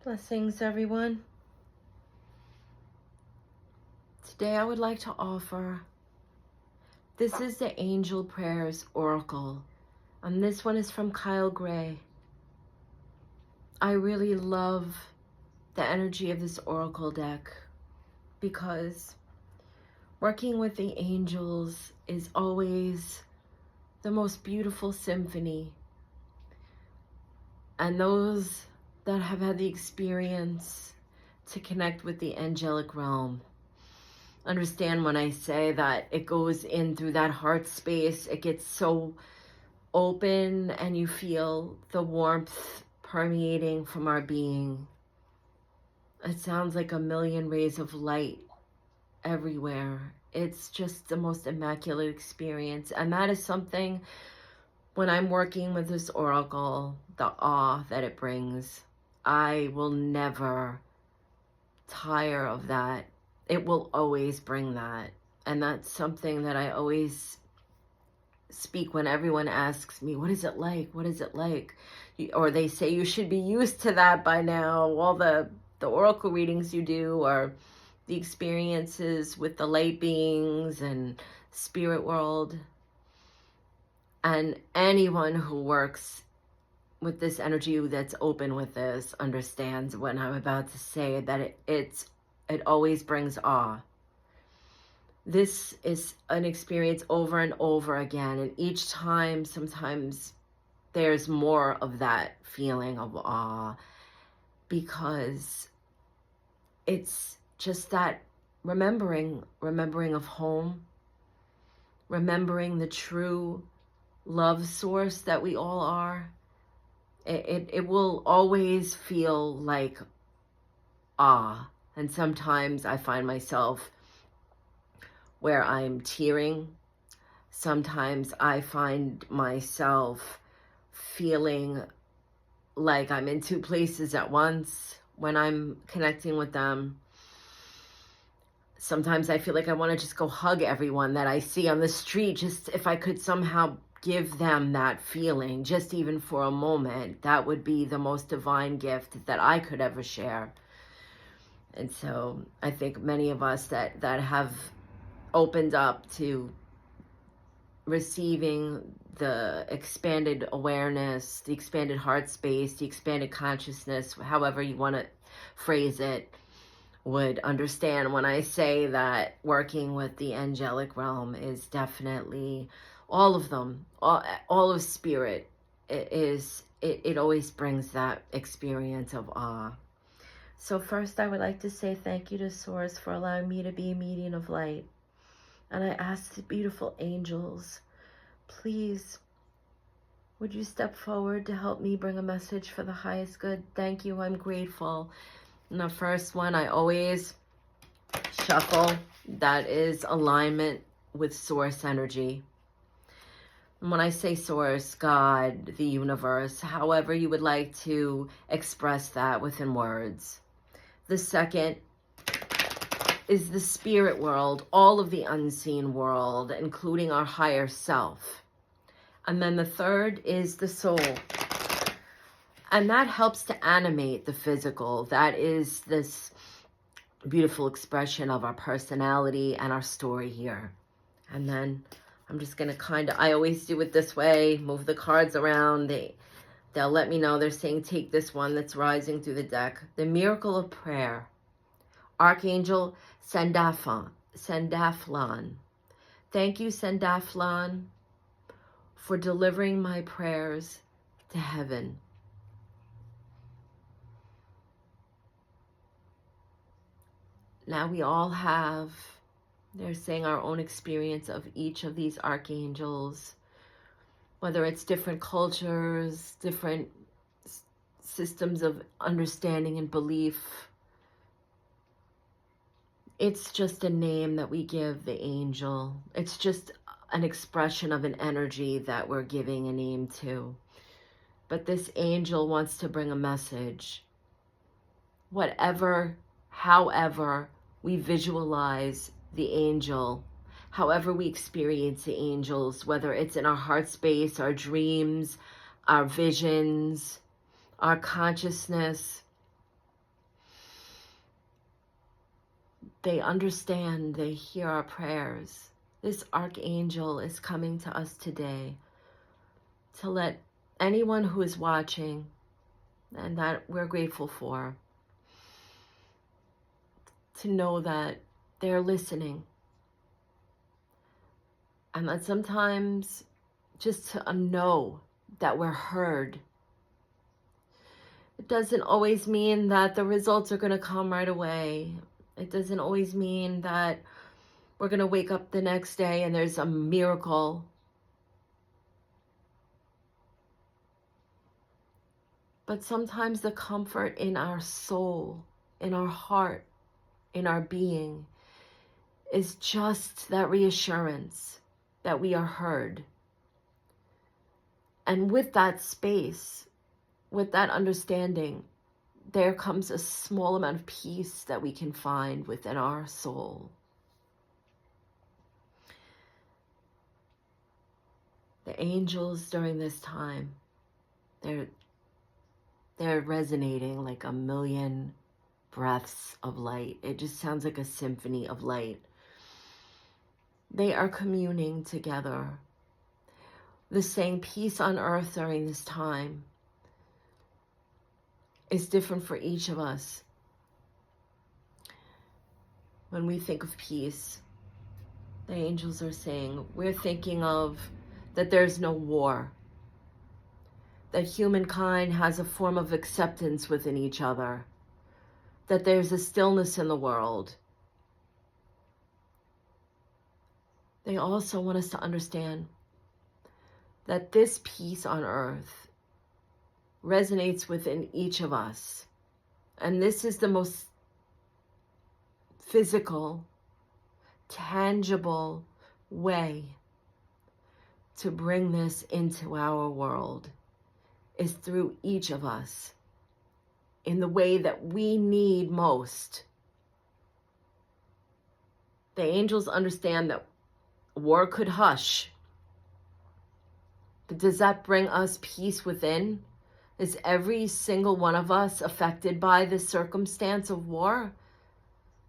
Blessings, everyone. Today I would like to offer, this is the Angel Prayers Oracle, and this one is from Kyle Gray. I really love the energy of this Oracle deck because working with the angels is always the most beautiful symphony. And those that have had the experience to connect with the angelic realm understand when I say that it goes in through that heart space. It gets so open and you feel the warmth permeating from our being. It sounds like a million rays of light everywhere. It's just the most immaculate experience. And that is something, when I'm working with this oracle, the awe that it brings, I will never tire of that. It will always bring that. And that's something that I always speak when everyone asks me, what is it like? What is it like? Or they say, you should be used to that by now. All the oracle readings you do, or the experiences with the light beings and spirit world. And anyone who works with this energy that's open with this understands what I'm about to say, that it always brings awe. This is an experience over and over again, and each time, sometimes there's more of that feeling of awe, because it's just that remembering of home, remembering the true love source that we all are. It will always feel like awe. And sometimes I find myself where I'm tearing. Sometimes I find myself feeling like I'm in two places at once when I'm connecting with them. Sometimes I feel like I want to just go hug everyone that I see on the street, just if I could somehow give them that feeling, just even for a moment. That would be the most divine gift that I could ever share. And so I think many of us that have opened up to receiving the expanded awareness, the expanded heart space, the expanded consciousness, however you want to phrase it, would understand when I say that working with the angelic realm is definitely all of them, all of spirit. It always brings that experience of awe. So first, I would like to say thank you to Source for allowing me to be a medium of light. And I ask the beautiful angels, please, would you step forward to help me bring a message for the highest good? Thank you, I'm grateful. And the first one, I always shuffle. That is alignment with Source energy. And when I say Source, God, the universe, however you would like to express that within words. The second is the spirit world, all of the unseen world, including our higher self. And then the third is the soul. And that helps to animate the physical. That is this beautiful expression of our personality and our story here. And then I'm just going to I always do it this way, move the cards around. They'll let me know. They're saying, take this one that's rising through the deck. The miracle of prayer. Archangel Sandalphon. Thank you, Sandalphon, for delivering my prayers to heaven. Now we all have, they're saying, our own experience of each of these archangels, whether it's different cultures, different systems of understanding and belief. It's just a name that we give the angel. It's just an expression of an energy that we're giving a name to. But this angel wants to bring a message. However we visualize the angel, however we experience the angels, whether it's in our heart space, our dreams, our visions, our consciousness, they understand, they hear our prayers. This archangel is coming to us today to let anyone who is watching, and that we're grateful for, to know that they're listening. And that sometimes just to know that we're heard. It doesn't always mean that the results are going to come right away. It doesn't always mean that we're going to wake up the next day and there's a miracle. But sometimes the comfort in our soul, in our heart, in our being is just that reassurance that we are heard. And with that space, with that understanding, there comes a small amount of peace that we can find within our soul. The angels during this time, they're resonating like a million breaths of light. It just sounds like a symphony of light. They are communing together. The saying peace on earth during this time is different for each of us. When we think of peace, the angels are saying, we're thinking of that there's no war, that humankind has a form of acceptance within each other, that there's a stillness in the world. They also want us to understand that this peace on earth resonates within each of us. And this is the most physical, tangible way to bring this into our world, is through each of us in the way that we need most. The angels understand that war could hush, but does that bring us peace within? Is every single one of us affected by the circumstance of war?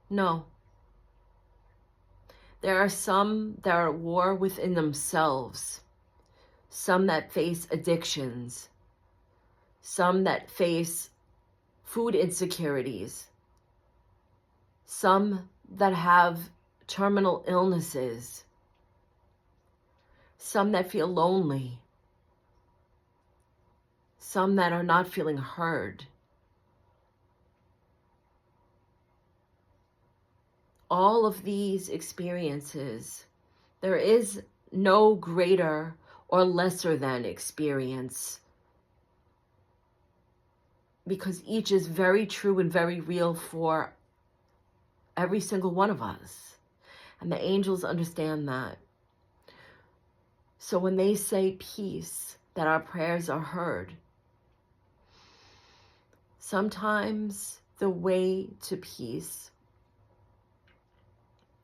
No. There are some that are at war within themselves, some that face addictions, some that face food insecurities, some that have terminal illnesses, some that feel lonely, some that are not feeling heard. All of these experiences, there is no greater or lesser than experience, because each is very true and very real for every single one of us. And the angels understand that. So when they say peace, that our prayers are heard, sometimes the way to peace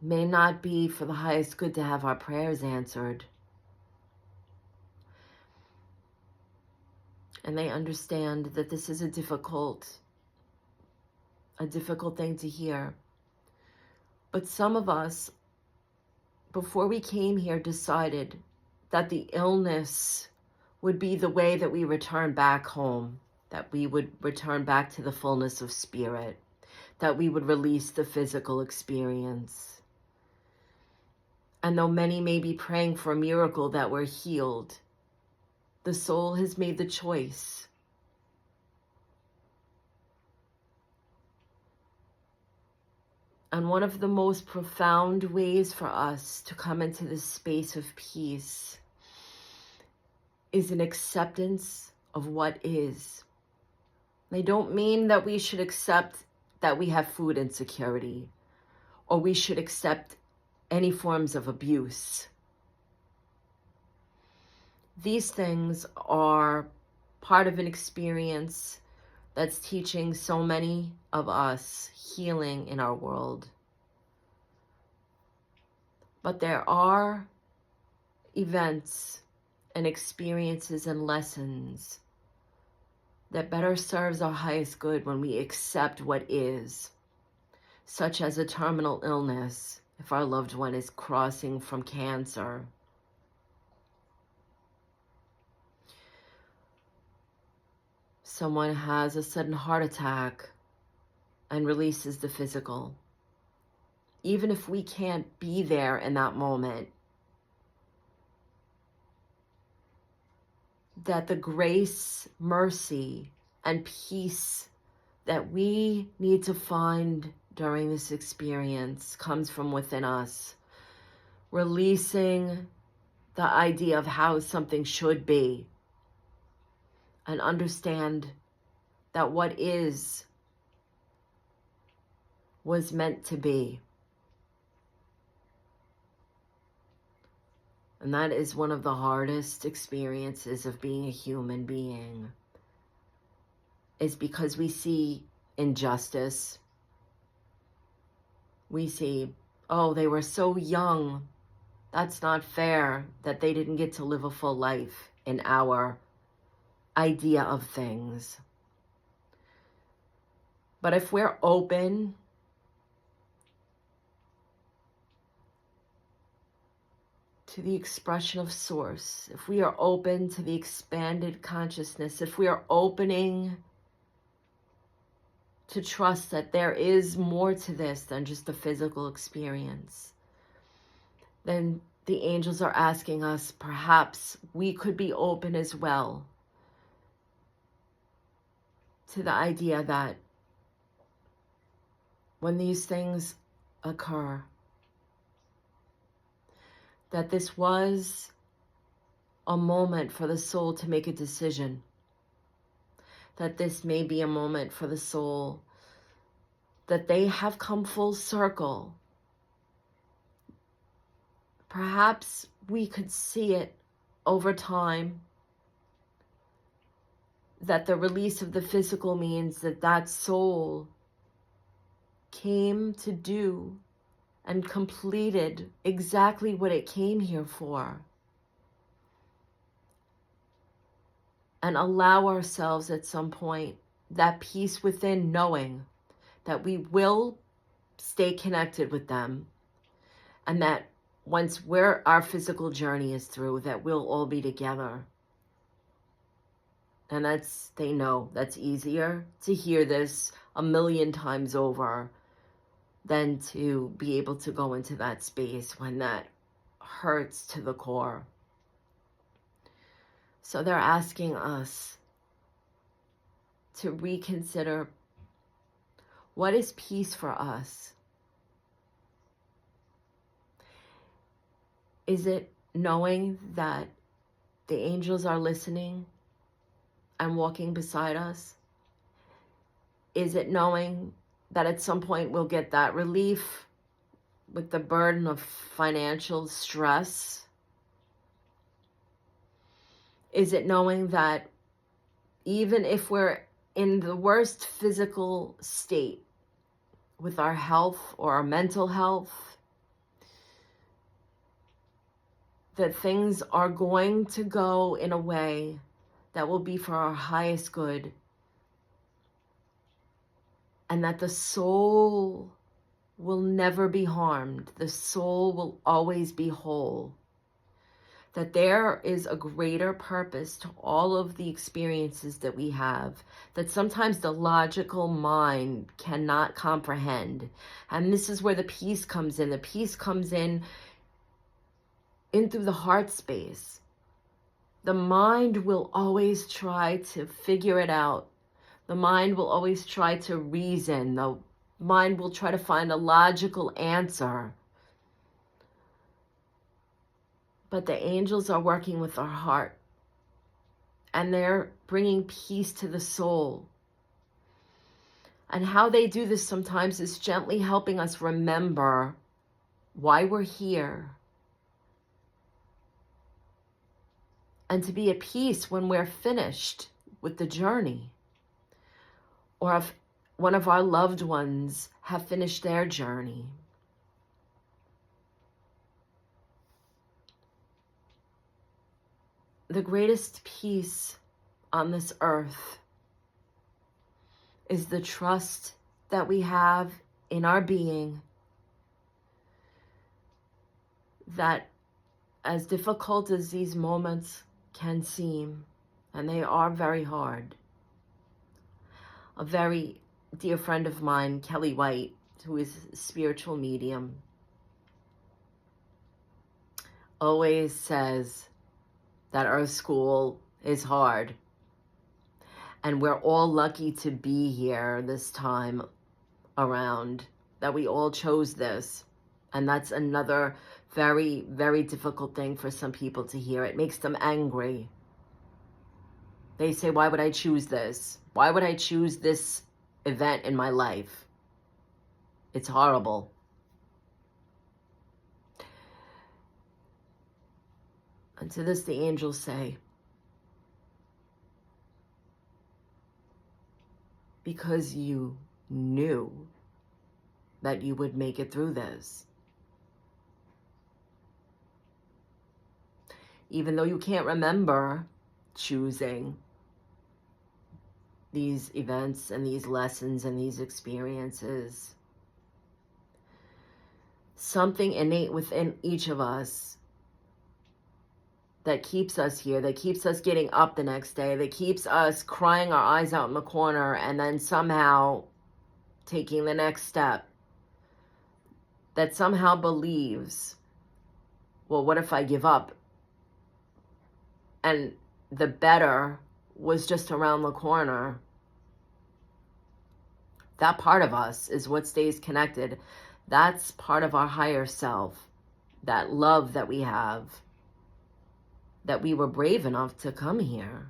may not be for the highest good to have our prayers answered. And they understand that this is a difficult thing to hear. But some of us, before we came here, decided that the illness would be the way that we return back home, that we would return back to the fullness of spirit, that we would release the physical experience. And though many may be praying for a miracle that we're healed, the soul has made the choice. And one of the most profound ways for us to come into this space of peace is an acceptance of what is. They don't mean that we should accept that we have food insecurity, or we should accept any forms of abuse. These things are part of an experience that's teaching so many of us healing in our world. But there are events and experiences and lessons that better serves our highest good when we accept what is. such as a terminal illness, if our loved one is crossing from cancer. Someone has a sudden heart attack and releases the physical. Even if we can't be there in that moment, that the grace, mercy, and peace that we need to find during this experience comes from within us, releasing the idea of how something should be, and understand that what is was meant to be. And that is one of the hardest experiences of being a human being, is because we see injustice. We see, oh, they were so young. That's not fair that they didn't get to live a full life in our idea of things. But if we're open to the expression of Source, if we are open to the expanded consciousness, if we are opening to trust that there is more to this than just the physical experience, then the angels are asking us, perhaps we could be open as well to the idea that when these things occur, that this was a moment for the soul to make a decision, that this may be a moment for the soul that they have come full circle. Perhaps we could see it over time, that the release of the physical means that that soul came to do and completed exactly what it came here for. And allow ourselves at some point that peace within, knowing that we will stay connected with them, and that once our physical journey is through, that we'll all be together. And they know that's easier to hear this a million times over than to be able to go into that space when that hurts to the core. So they're asking us to reconsider, what is peace for us? Is it knowing that the angels are listening and walking beside us? Is it knowing that at some point we'll get that relief with the burden of financial stress? Is it knowing that even if we're in the worst physical state with our health or our mental health, that things are going to go in a way that will be for our highest good, and that the soul will never be harmed, the soul will always be whole, that there is a greater purpose to all of the experiences that we have, that sometimes the logical mind cannot comprehend. And this is where the peace comes in. The peace comes in through the heart space. The mind will always try to figure it out. The mind will always try to reason. The mind will try to find a logical answer. But the angels are working with our heart, and they're bringing peace to the soul. And how they do this sometimes is gently helping us remember why we're here, and to be at peace when we're finished with the journey, or if one of our loved ones have finished their journey. The greatest peace on this earth is the trust that we have in our being that, as difficult as these moments can seem, and they are very hard, a very dear friend of mine, Kelly White, who is a spiritual medium, always says that our school is hard. And we're all lucky to be here this time around, that we all chose this. And that's another very, very difficult thing for some people to hear. It makes them angry. They say, why would I choose this? Why would I choose this event in my life? It's horrible. And to this, the angels say, because you knew that you would make it through this. Even though you can't remember choosing these events and these lessons and these experiences, something innate within each of us that keeps us here, that keeps us getting up the next day, that keeps us crying our eyes out in the corner and then somehow taking the next step, that somehow believes, well, what if I give up? And the better was just around the corner. That part of us is what stays connected. That's part of our higher self, that love that we have, that we were brave enough to come here.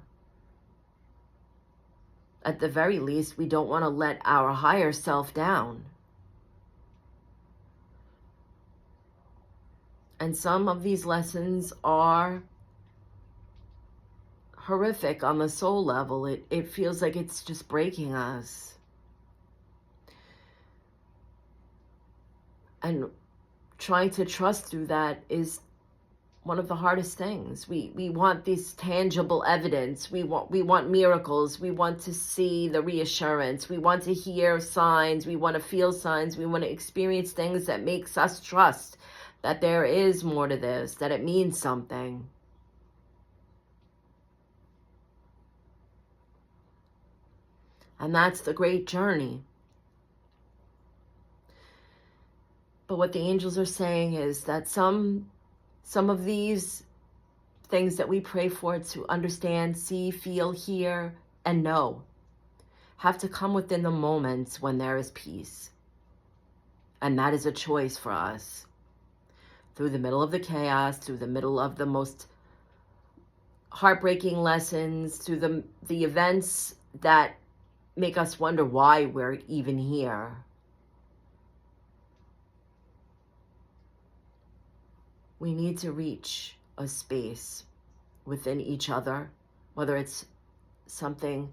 At the very least, we don't want to let our higher self down. And some of these lessons are horrific on the soul level. It feels like it's just breaking us. And trying to trust through that is one of the hardest things. We want this tangible evidence. We want miracles. We want to see the reassurance. We want to hear signs. We want to feel signs. We want to experience things that makes us trust that there is more to this, that it means something. And that's the great journey. But what the angels are saying is that some of these things that we pray for to understand, see, feel, hear, and know have to come within the moments when there is peace. And that is a choice for us. Through the middle of the chaos, through the middle of the most heartbreaking lessons, through the events that make us wonder why we're even here. We need to reach a space within each other, whether it's something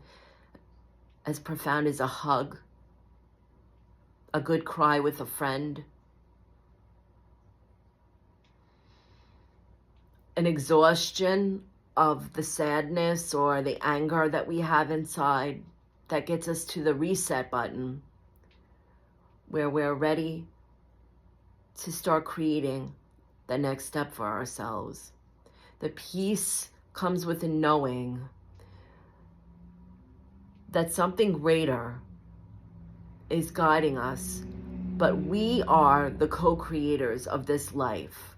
as profound as a hug, a good cry with a friend, an exhaustion of the sadness or the anger that we have inside that gets us to the reset button, where we're ready to start creating the next step for ourselves. The peace comes with a knowing that something greater is guiding us, but we are the co-creators of this life.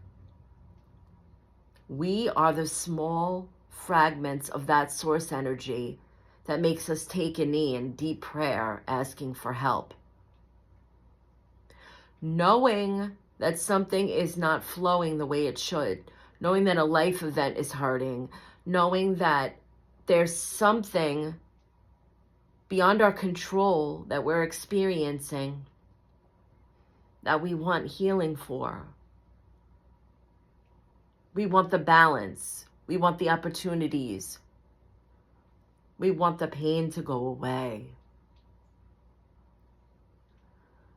We are the small fragments of that source energy that makes us take a knee in deep prayer, asking for help. Knowing that something is not flowing the way it should, knowing that a life event is hurting, knowing that there's something beyond our control that we're experiencing that we want healing for. We want the balance. We want the opportunities. We want the pain to go away.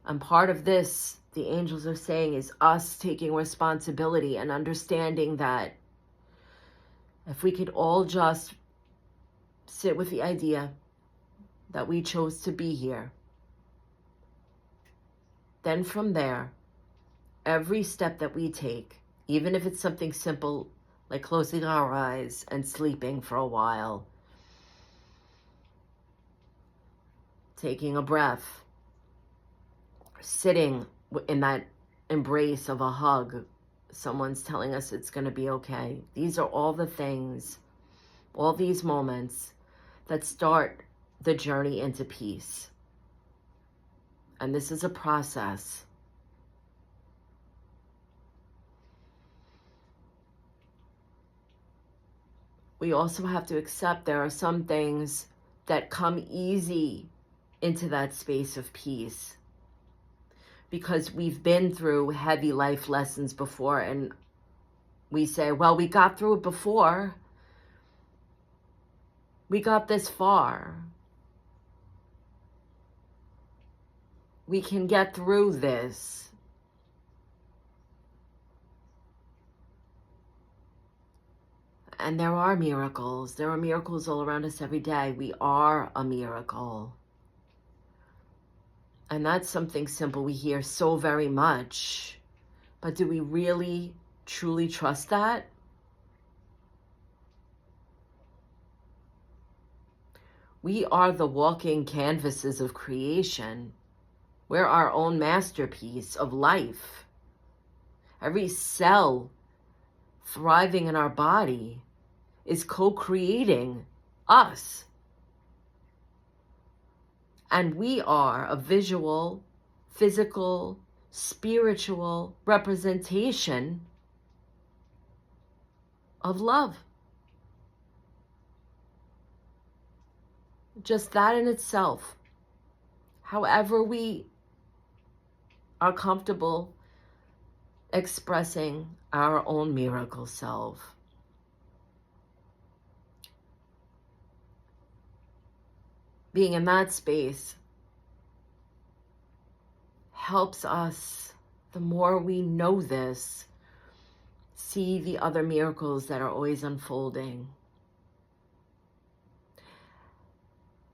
And part of this, the angels are saying, is us taking responsibility and understanding that if we could all just sit with the idea that we chose to be here, Then from there, every step that we take, even if it's something simple like closing our eyes and sleeping for a while, taking a breath, sitting in that embrace of a hug, someone's telling us it's going to be okay. These are all the things, all these moments that start the journey into peace. And this is a process. We also have to accept there are some things that come easy into that space of peace because we've been through heavy life lessons before, and we say, well, we got through it before. We got this far. We can get through this. And there are miracles. There are miracles all around us every day. We are a miracle. And that's something simple we hear so very much. But do we really, truly trust that? We are the walking canvases of creation. We're our own masterpiece of life. Every cell thriving in our body is co-creating us. And we are a visual, physical, spiritual representation of love. Just that in itself, however we are comfortable expressing our own miracle self. Being in that space helps us, the more we know this, see the other miracles that are always unfolding.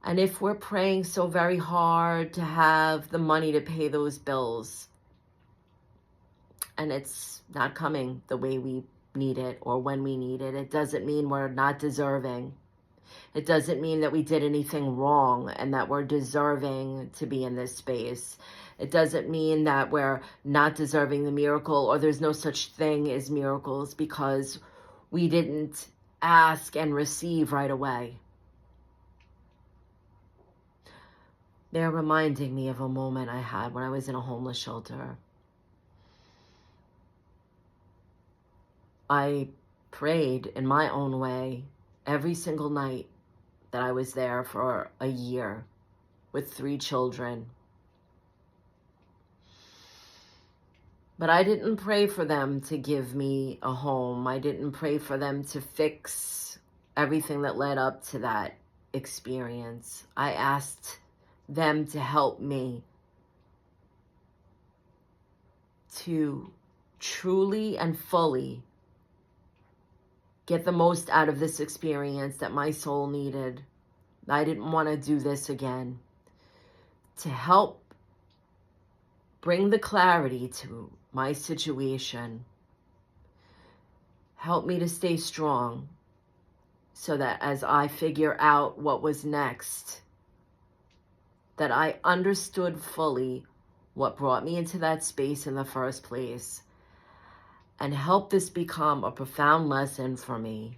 And if we're praying so very hard to have the money to pay those bills, and it's not coming the way we need it or when we need it, it doesn't mean we're not deserving. It doesn't mean that we did anything wrong and that we're deserving to be in this space. It doesn't mean that we're not deserving the miracle or there's no such thing as miracles because we didn't ask and receive right away. They're reminding me of a moment I had when I was in a homeless shelter. I prayed in my own way every single night that I was there for a year with 3 children. But I didn't pray for them to give me a home. I didn't pray for them to fix everything that led up to that experience. I asked them to help me to truly and fully get the most out of this experience that my soul needed. I didn't want to do this again. To help bring the clarity to my situation. Help me to stay strong so that as I figure out what was next, that I understood fully what brought me into that space in the first place, and help this become a profound lesson for me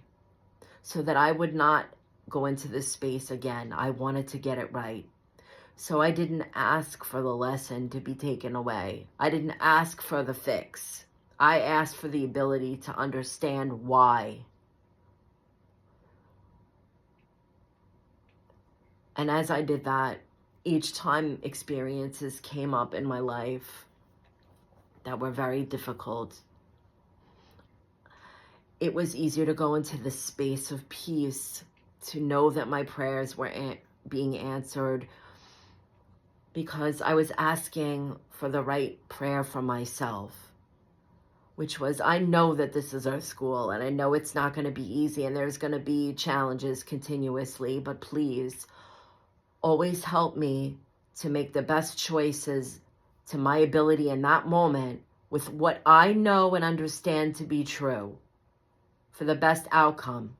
so that I would not go into this space again. I wanted to get it right. So I didn't ask for the lesson to be taken away. I didn't ask for the fix. I asked for the ability to understand why. And as I did that, each time experiences came up in my life that were very difficult, it was easier to go into the space of peace, to know that my prayers were being answered because I was asking for the right prayer for myself, which was, I know that this is our school and I know it's not going to be easy and there's going to be challenges continuously, but please always help me to make the best choices to my ability in that moment with what I know and understand to be true for the best outcome.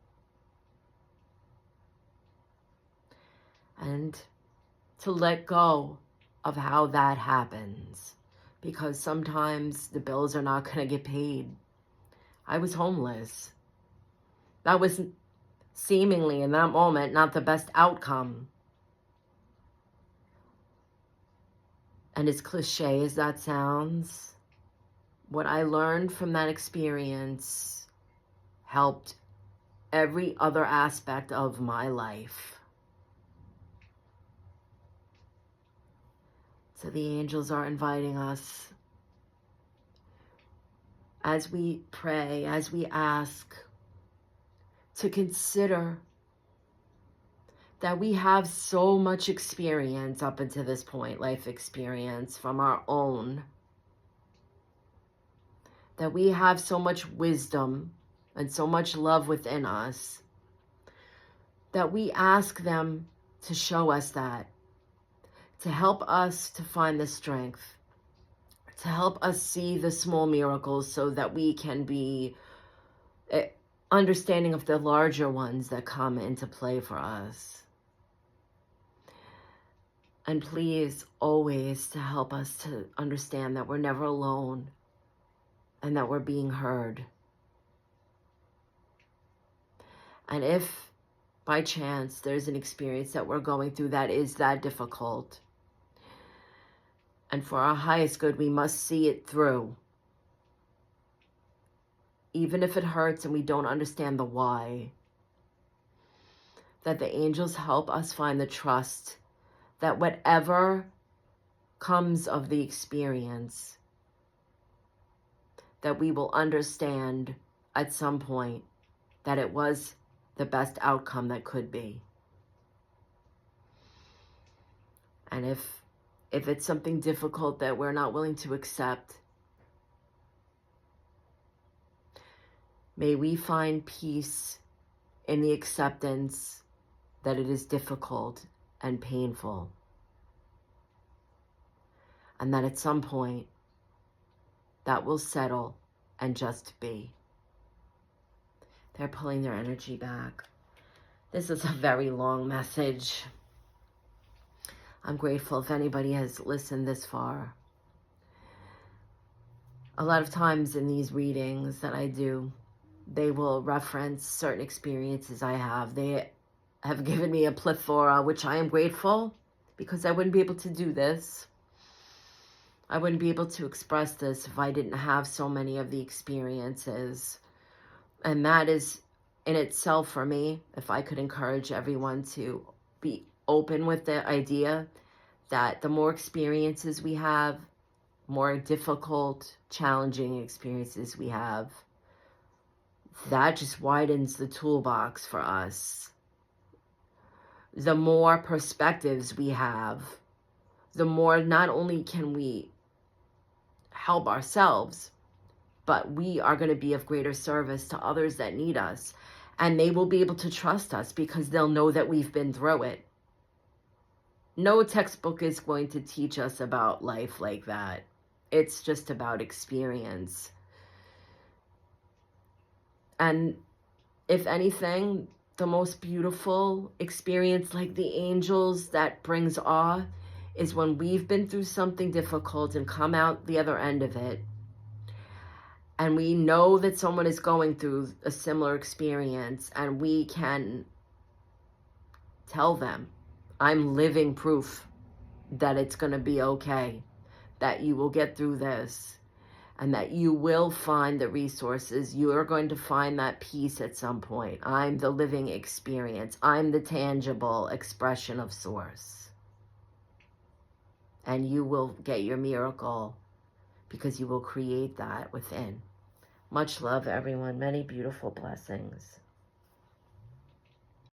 And to let go of how that happens, because sometimes the bills are not going to get paid. I was homeless. That was seemingly in that moment not the best outcome. And as cliche as that sounds, what I learned from that experience helped every other aspect of my life. So the angels are inviting us, as we pray, as we ask, to consider that we have so much experience up until this point, life experience from our own, that we have so much wisdom and so much love within us, that we ask them to show us that, to help us to find the strength, to help us see the small miracles so that we can be understanding of the larger ones that come into play for us. And please, always to help us to understand that we're never alone and that we're being heard. And if by chance there's an experience that we're going through that is that difficult, and for our highest good, we must see it through. Even if it hurts and we don't understand the why. That the angels help us find the trust that whatever comes of the experience, that we will understand at some point that it was the best outcome that could be. And if it's something difficult that we're not willing to accept, may we find peace in the acceptance that it is difficult and painful. And that at some point, that will settle and just be. They're pulling their energy back. This is a very long message. I'm grateful if anybody has listened this far. A lot of times in these readings that I do, they will reference certain experiences I have. They have given me a plethora, which I am grateful, because I wouldn't be able to do this. I wouldn't be able to express this if I didn't have so many of the experiences. And that is in itself for me, if I could encourage everyone to be open with the idea that the more experiences we have, more difficult, challenging experiences we have, that just widens the toolbox for us. The more perspectives we have, the more not only can we help ourselves, but we are going to be of greater service to others that need us. And they will be able to trust us because they'll know that we've been through it. No textbook is going to teach us about life like that. It's just about experience. And if anything, the most beautiful experience, like the angels, that brings awe is when we've been through something difficult and come out the other end of it. And we know that someone is going through a similar experience, and we can tell them, I'm living proof that it's going to be okay, that you will get through this, and that you will find the resources. You are going to find that peace at some point. I'm the living experience. I'm the tangible expression of Source. And you will get your miracle because you will create that within. Much love, everyone. Many beautiful blessings.